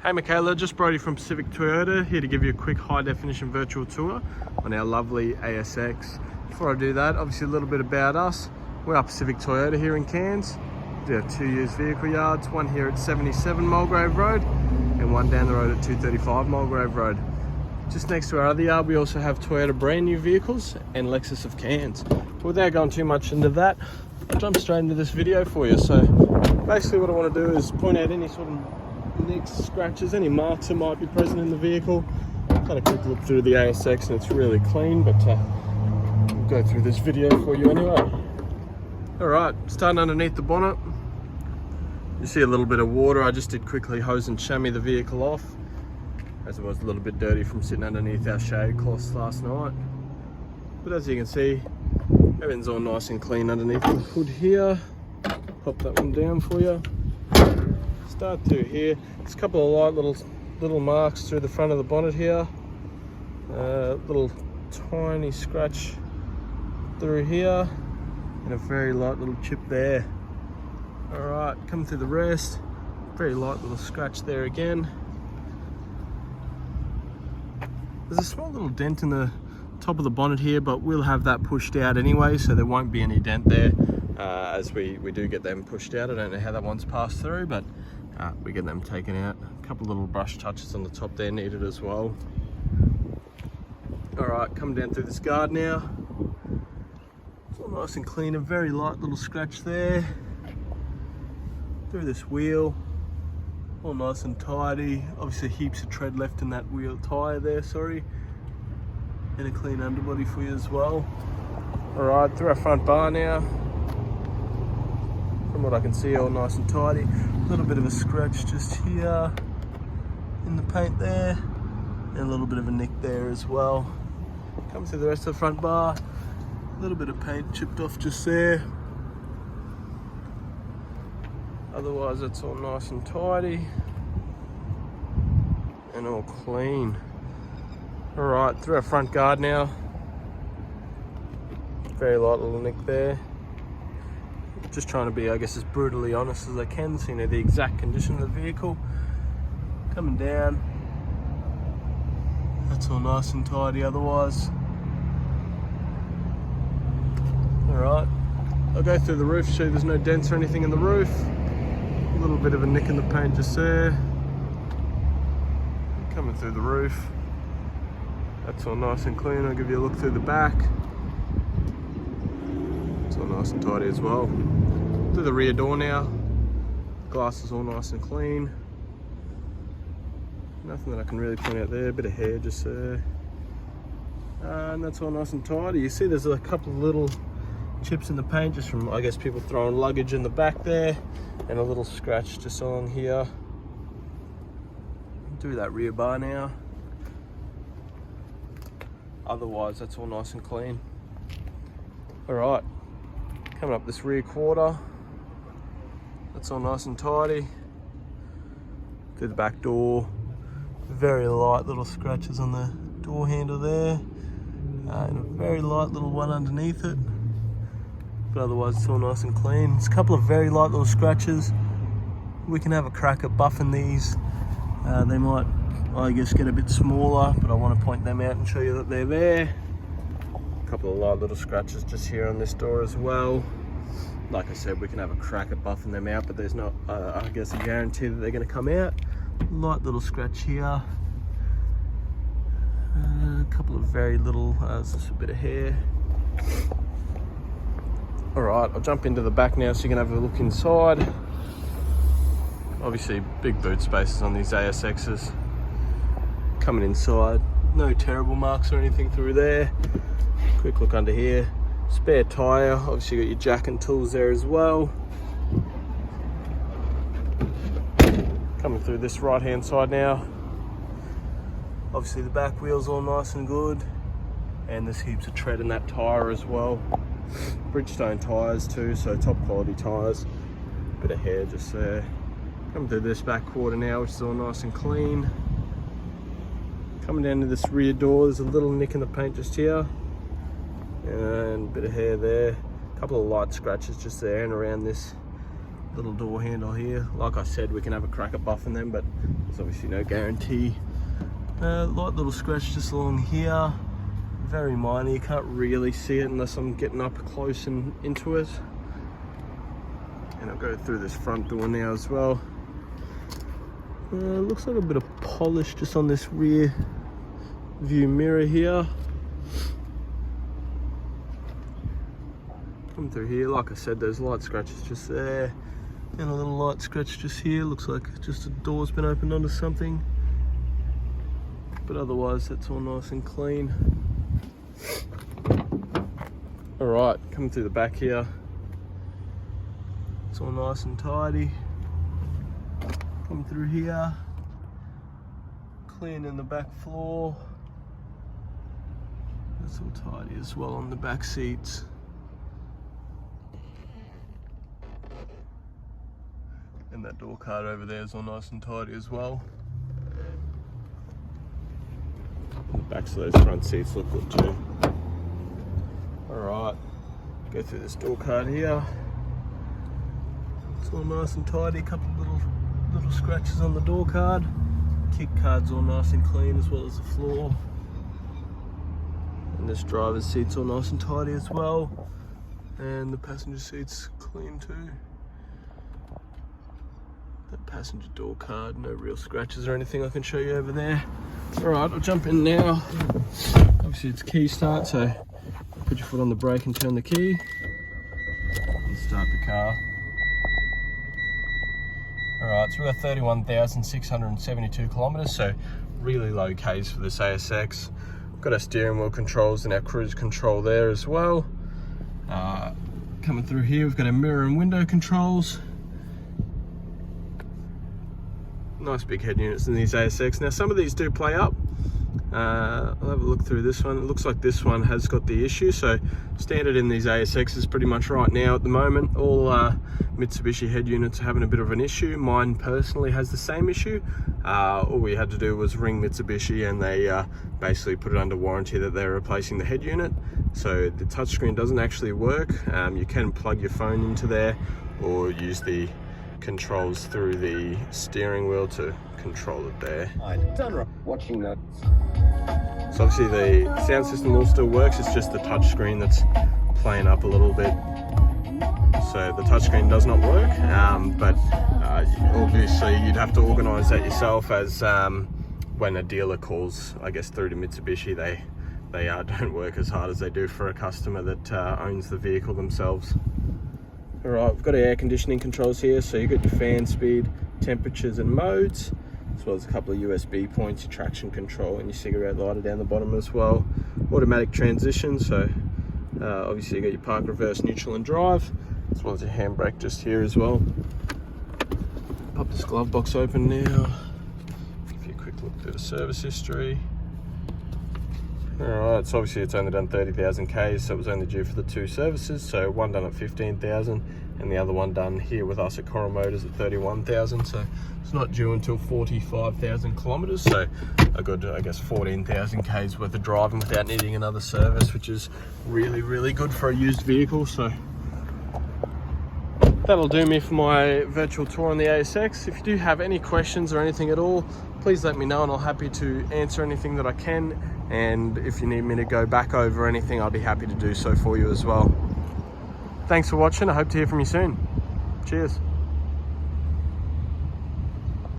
Hey Michaela, just Brody from Pacific Toyota here to give you a quick high definition virtual tour on our lovely ASX. Before I do that, obviously a little bit about us. We're Pacific Toyota here in Cairns. We have 2 used vehicle yards, one here at 77 Mulgrave Road and one down the road at 235 Mulgrave Road. Just next to our other yard, we also have Toyota brand new vehicles and Lexus of Cairns. But without going too much into that, I'll jump straight into this video for you. So basically what I want to do is point out any sort of nicks, scratches, any marks that might be present in the vehicle. Had a quick look through the ASX and it's really clean, but we'll go through this video for you anyway. Alright, starting underneath the bonnet. You see a little bit of water. I just did quickly hose and chamois the vehicle off, as it was a little bit dirty from sitting underneath our shade cloths last night. But as you can see, everything's all nice and clean underneath the hood here. Pop that one down for you. Start through here. There's a couple of light little marks through the front of the bonnet here. Little tiny scratch through here, and a very light little chip there. Alright, coming through the rest, very light little scratch there again. There's a small little dent in the top of the bonnet here, but we'll have that pushed out anyway, so there won't be any dent there as we do get them pushed out. I don't know how that one's passed through, but we get them taken out. A couple little brush touches on the top there needed as well. Alright, coming down through this guard now. It's all nice and clean, a very light little scratch there. Through this wheel, all nice and tidy. Obviously heaps of tread left in that wheel tyre there, sorry. And a clean underbody for you as well. Alright, through our front bar now. From what I can see, all nice and tidy. A little bit of a scratch just here in the paint there, and a little bit of a nick there as well. Come through the rest of the front bar. A little bit of paint chipped off just there. Otherwise, it's all nice and tidy and all clean. Alright, through our front guard now. Very light little nick there. Just trying to be, I guess, as brutally honest as I can, so you know the exact condition of the vehicle. Coming down. That's all nice and tidy otherwise. Alright, I'll go through the roof, show you there's no dents or anything in the roof. A little bit of a nick in the paint just there. Coming through the roof. That's all nice and clean. I'll give you a look through the back. It's all nice and tidy as well. Through the rear door now. Glass is all nice and clean. Nothing that I can really point out there. A bit of hair just there. And that's all nice and tidy. You see there's a couple of little chips in the paint just from, I guess, people throwing luggage in the back there, and a little scratch just along here. Do that rear bar now. Otherwise, that's all nice and clean. Alright, coming up this rear quarter. That's all nice and tidy. Through the back door. Very light little scratches on the door handle there. And a very light little one underneath it. But otherwise it's all nice and clean. It's a couple of very light little scratches. We can have a crack at buffing these. They might, I guess, get a bit smaller, but I want to point them out and show you that they're there. A couple of light little scratches just here on this door as well. Like I said, we can have a crack at buffing them out, but there's not, I guess, a guarantee that they're going to come out. Light little scratch here. A couple of very little, there's just a bit of hair. Alright, I'll jump into the back now so you can have a look inside. Obviously big boot spaces on these ASXs. Coming inside, no terrible marks or anything through there. Quick look under here. Spare tyre, obviously you got your jack and tools there as well. Coming through this right hand side now. Obviously the back wheel's all nice and good. And there's heaps of tread in that tyre as well. Bridgestone tyres too, so top quality tyres. Bit of hair just there. Coming through this back quarter now, which is all nice and clean. Coming down to this rear door, there's a little nick in the paint just here. And a bit of hair there. A couple of light scratches just there and around this little door handle here. Like I said, we can have a crack at buffing them, but there's obviously no guarantee. Light little scratch just along here, very minor. You can't really see it unless I'm getting up close and into it. And I'll go through this front door now as well. Looks like a bit of polish just on this rear view mirror here. Come through here, like I said, there's light scratches just there, and a little light scratch just here. Looks like just a door's been opened onto something, but otherwise that's all nice and clean. All right, coming through the back here, it's all nice and tidy. Come through here, clean in the back floor. That's all tidy as well on the back seats. And that door card over there is all nice and tidy as well. The backs of those front seats look good too. Alright, go through this door card here. It's all nice and tidy, a couple of little scratches on the door card. Kick card's all nice and clean as well as the floor. And this driver's seat's all nice and tidy as well. And the passenger seat's clean too. That passenger door card, no real scratches or anything I can show you over there. Alright, I'll jump in now. Obviously it's key start, so put your foot on the brake and turn the key and start the car. Alright, so we've got 31,672 kilometers, so really low Ks for this ASX. We've got our steering wheel controls and our cruise control there as well. Coming through here, we've got our mirror and window controls. Nice big head units in these ASX. Now some of these do play up. I'll have a look through this one. It looks like this one has got the issue. So standard in these ASXs pretty much right now at the moment. All Mitsubishi head units are having a bit of an issue. Mine personally has the same issue. All we had to do was ring Mitsubishi and they basically put it under warranty that they're replacing the head unit. So the touchscreen doesn't actually work. You can plug your phone into there or use the controls through the steering wheel to control it there. I've done watching that. So obviously the sound system all still works, it's just the touchscreen that's playing up a little bit. So the touchscreen does not work, but obviously you'd have to organise that yourself, as when a dealer calls, I guess, through to Mitsubishi, they don't work as hard as they do for a customer that owns the vehicle themselves. Alright, we've got our air conditioning controls here, so you've got your fan speed, temperatures and modes, as well as a couple of USB points, your traction control and your cigarette lighter down the bottom as well. Automatic transition, so obviously you got your park, reverse, neutral and drive, as well as your handbrake just here as well. Pop this glove box open now, give you a quick look through the service history. Alright, so obviously it's only done 30,000 Ks, so it was only due for the two services, so one done at 15,000 and the other one done here with us at Coral Motors at 31,000, so it's not due until 45,000 kilometers, so a good, I guess, 14,000 Ks worth of driving without needing another service, which is really good for a used vehicle. So that'll do me for my virtual tour on the ASX. If you do have any questions or anything at all, please let me know and I'm happy to answer anything that I can. And if you need me to go back over anything, I'll be happy to do so for you as well. Thanks for watching. I hope to hear from you soon. Cheers.